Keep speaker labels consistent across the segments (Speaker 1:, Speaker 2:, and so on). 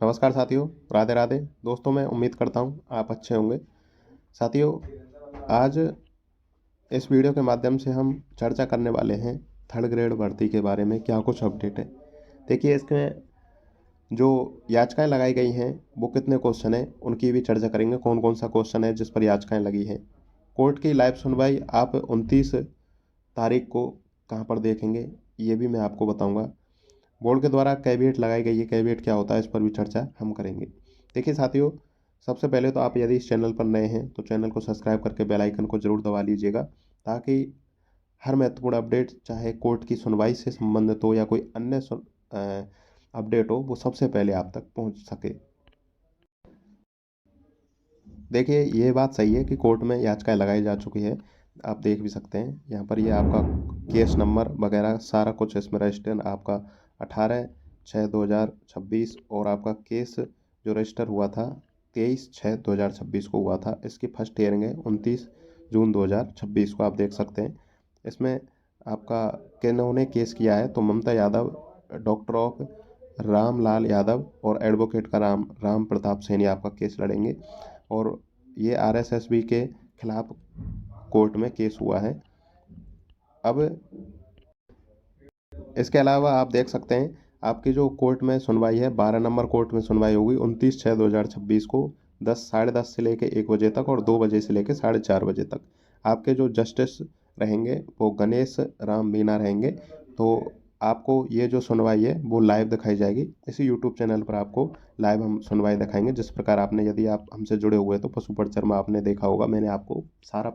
Speaker 1: नमस्कार साथियों, राधे राधे। दोस्तों, मैं उम्मीद करता हूँ आप अच्छे होंगे। साथियों, आज इस वीडियो के माध्यम से हम चर्चा करने वाले हैं थर्ड ग्रेड भर्ती के बारे में, क्या कुछ अपडेट है। देखिए, इसमें जो याचिकाएं लगाई गई हैं वो कितने क्वेश्चन हैं उनकी भी चर्चा करेंगे। कौन कौन सा क्वेश्चन है जिस पर याचिकाएं लगी हैं। कोर्ट की लाइव सुनवाई आप 29 तारीख को कहाँ पर देखेंगे, ये भी मैं आपको बताऊँगा। बोर्ड के द्वारा कैविएट लगाई गई है, कैविएट क्या होता है इस पर भी चर्चा हम करेंगे। देखिए साथियों, सबसे पहले तो आप यदि इस चैनल पर नए हैं तो चैनल को सब्सक्राइब करके बेल आइकन को जरूर दबा लीजिएगा, ताकि हर महत्वपूर्ण अपडेट, चाहे कोर्ट की सुनवाई से संबंधित हो या कोई अन्य अपडेट हो, वो सबसे पहले आप तक पहुंच सके। देखिए, ये बात सही है कि कोर्ट में याचिकाएं लगाई जा चुकी है। आप देख भी सकते हैं यहाँ पर, ये आपका केस नंबर वगैरह सारा कुछ इसमें रजिस्टर आपका 18/6/2026 और आपका केस जो रजिस्टर हुआ था 23/6/2026 को हुआ था। इसकी फर्स्ट हियरिंग है 29 जून 2026 को। आप देख सकते हैं इसमें आपका किन्होंने केस किया है, तो ममता यादव, डॉक्टर ऑफ रामलाल यादव और एडवोकेट का राम प्रताप सैनी आपका केस लड़ेंगे। और ये आरएसएसबी के खिलाफ कोर्ट में केस हुआ है। अब इसके अलावा आप देख सकते हैं आपकी जो कोर्ट में सुनवाई है, 12 नंबर कोर्ट में सुनवाई होगी 29/6/2026 को 10 साढ़े 10 से लेकर 1 बजे तक और 2 बजे से लेकर 4:30 बजे तक। आपके जो जस्टिस रहेंगे वो गणेश राम मीना रहेंगे। तो आपको ये जो सुनवाई है वो लाइव दिखाई जाएगी इसी यूट्यूब चैनल पर। आपको लाइव हम सुनवाई दिखाएंगे। जिस प्रकार आपने, यदि आप हमसे जुड़े हुए तो पशु परिचरमा आपने देखा होगा, मैंने आपको सारा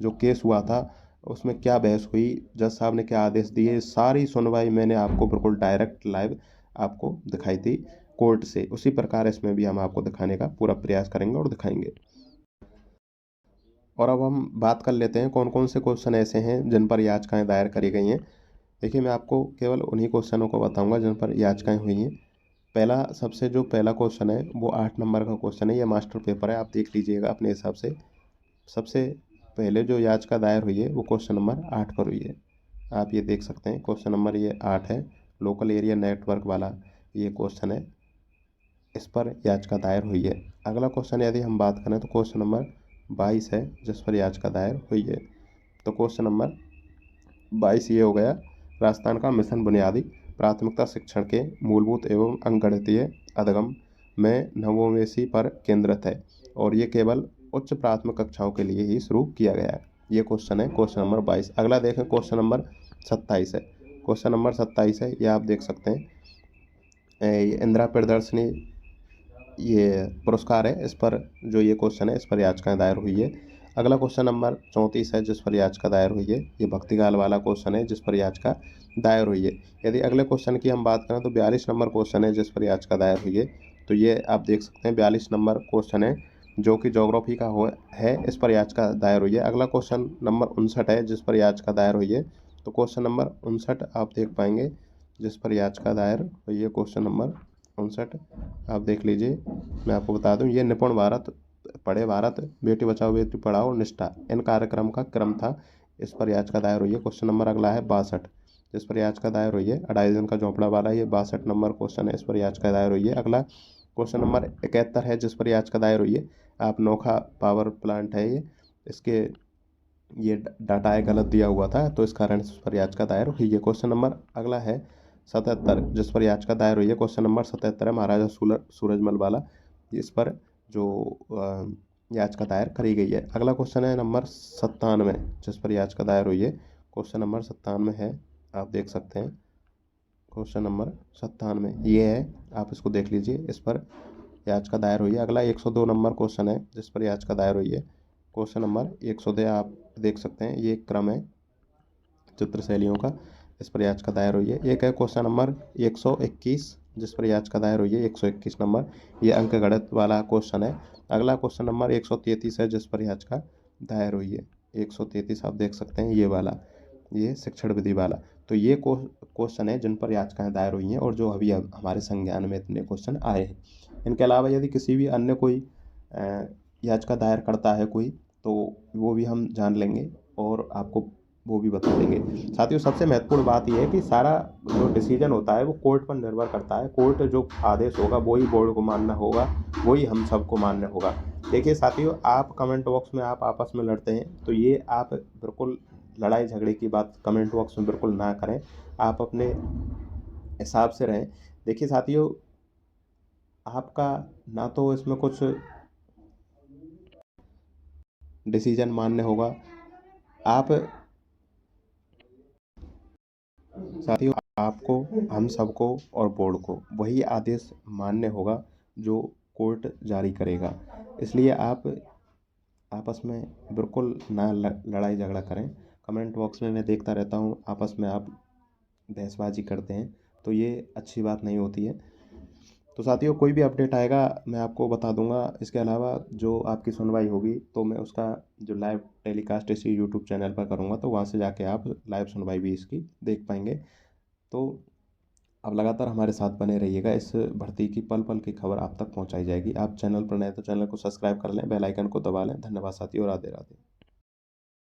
Speaker 1: जो केस हुआ था उसमें क्या बहस हुई, जज साहब ने क्या आदेश दिए, सारी सुनवाई मैंने आपको बिल्कुल डायरेक्ट लाइव आपको दिखाई थी कोर्ट से। उसी प्रकार इसमें भी हम आपको दिखाने का पूरा प्रयास करेंगे और दिखाएंगे। और अब हम बात कर लेते हैं कौन कौन से क्वेश्चन ऐसे हैं जिन पर याचिकाएं दायर करी गई हैं। देखिए, मैं आपको केवल उन्हीं क्वेश्चनों को बताऊंगा जिन पर याचिकाएं हुई हैं। जो पहला क्वेश्चन है वो 8 नंबर का क्वेश्चन है। ये मास्टर पेपर है, आप देख लीजिएगा अपने हिसाब से। सबसे पहले जो याचिका दायर हुई है वो क्वेश्चन नंबर 8 पर हुई है। आप ये देख सकते हैं, क्वेश्चन नंबर ये 8 है। लोकल एरिया नेटवर्क वाला ये क्वेश्चन है, इस पर याचिका दायर हुई है। अगला क्वेश्चन यदि हम बात करें तो क्वेश्चन नंबर 22 है, जिस पर याचिका दायर हुई है। तो क्वेश्चन नंबर 22 ये हो गया, राजस्थान का मिशन बुनियादी प्राथमिकता शिक्षण के मूलभूत एवं अंकगणितीय अधिगम में नवोन्मेषी पर केंद्रित है और ये केवल उच्च प्राथमिक कक्षाओं के लिए ही शुरू किया गया है। ये क्वेश्चन है क्वेश्चन नंबर 22। अगला देखें, क्वेश्चन नंबर 27 है। क्वेश्चन नंबर 27 है, ये आप देख सकते हैं, ये इंदिरा प्रियदर्शनी ये पुरस्कार है। इस पर जो ये क्वेश्चन है इस पर याचिका दायर हुई है। अगला क्वेश्चन नंबर 34 है जिस पर याचिका दायर हुई है। ये भक्तिकाल वाला क्वेश्चन है जिस पर याचिका दायर हुई है। यदि अगले क्वेश्चन की हम बात करें तो 42 नंबर क्वेश्चन है जिस पर याचिका दायर हुई है। तो ये आप देख सकते हैं 42 नंबर क्वेश्चन है जो कि ज्योग्राफी का है, इस पर याचिका दायर हुई है। अगला क्वेश्चन नंबर 59 है जिस पर याचिका दायर हुई है। तो क्वेश्चन नंबर 59 आप देख पाएंगे जिस पर याचिका दायर हुई है। क्वेश्चन नंबर 59 आप देख लीजिए। मैं आपको बता दूं, ये निपुण भारत, पढ़े भारत, बेटी बचाओ बेटी पढ़ाओ, निष्ठा, इन कार्यक्रम का क्रम था। इस पर याचिका दायर हुई है। क्वेश्चन नंबर अगला है 62, जिस पर याचिका दायर हुई है। 2.5 दिन का झोंपड़ा वाला, ये 62 नंबर क्वेश्चन है, इस पर याचिका दायर हुई है। अगला क्वेश्चन नंबर 71 है जिस पर याचिका दायर हुई है। आप नोखा पावर प्लांट है ये, इसके ये डाटा गलत दिया हुआ था तो इस कारण इस पर याचिका दायर हुई है। क्वेश्चन नंबर अगला है 77, जिस पर याचिका दायर हुई है। क्वेश्चन नंबर 77 है, महाराजा सूरजमल वाला, इस पर जो याचिका दायर करी गई है। अगला क्वेश्चन है नंबर 97, जिस पर याचिका दायर हुई है। क्वेश्चन नंबर 97 है, आप देख सकते हैं। क्वेश्चन नंबर 97 ये है, आप इसको देख लीजिए, इस पर याचिका दायर हुई है। अगला 102 नंबर क्वेश्चन है जिस पर याचिका दायर हुई है। क्वेश्चन नंबर 102 आप देख सकते हैं, ये क्रम है चित्र शैलियों का, इस पर याचिका दायर हुई है। एक है क्वेश्चन नंबर 121 जिस पर याचिका दायर हुई है, 121 नंबर, ये अंक गणित वाला क्वेश्चन है। अगला क्वेश्चन नंबर 133 है जिस पर याचिका दायर हुई है। 133 आप देख सकते हैं, ये वाला, ये शिक्षण विधि वाला। तो ये क्वेश्चन है जिन पर याचिकाएं दायर हुई हैं और जो अभी हमारे संज्ञान में इतने क्वेश्चन आए हैं। इनके अलावा यदि किसी भी अन्य कोई याचिका दायर करता है कोई, तो वो भी हम जान लेंगे और आपको वो भी बता देंगे। साथियों सबसे महत्वपूर्ण बात ये है कि सारा जो डिसीजन होता है वो कोर्ट पर निर्भर करता है। कोर्ट जो आदेश होगा वही बोर्ड को मानना होगा, वही हम सबको मान्य होगा। देखिए साथियों, आप कमेंट बॉक्स में आप आपस में लड़ते हैं तो ये आप बिल्कुल लड़ाई झगड़े की बात कमेंट बॉक्स में बिल्कुल ना करें। आप अपने हिसाब से रहें। देखिए साथियों, आपका ना तो इसमें कुछ डिसीजन मान्य होगा। आप साथियों, आपको, हम सबको और बोर्ड को वही आदेश मान्य होगा जो कोर्ट जारी करेगा। इसलिए आप आपस में बिल्कुल ना लड़ाई झगड़ा करें। कमेंट बॉक्स में मैं देखता रहता हूँ आपस में आप बहसबाजी करते हैं, तो ये अच्छी बात नहीं होती है। तो साथियों, कोई भी अपडेट आएगा मैं आपको बता दूंगा। इसके अलावा जो आपकी सुनवाई होगी तो मैं उसका जो लाइव टेलीकास्ट इसी यूट्यूब चैनल पर करूंगा, तो वहाँ से जाके आप लाइव सुनवाई भी इसकी देख पाएंगे। तो आप लगातार हमारे साथ बने रहिएगा। इस भर्ती की पल पल की खबर आप तक पहुंचाई जाएगी। आप चैनल पर नए तो चैनल को सब्सक्राइब कर लें, बेल आइकन को दबा लें। धन्यवाद साथियों, राधे राधे।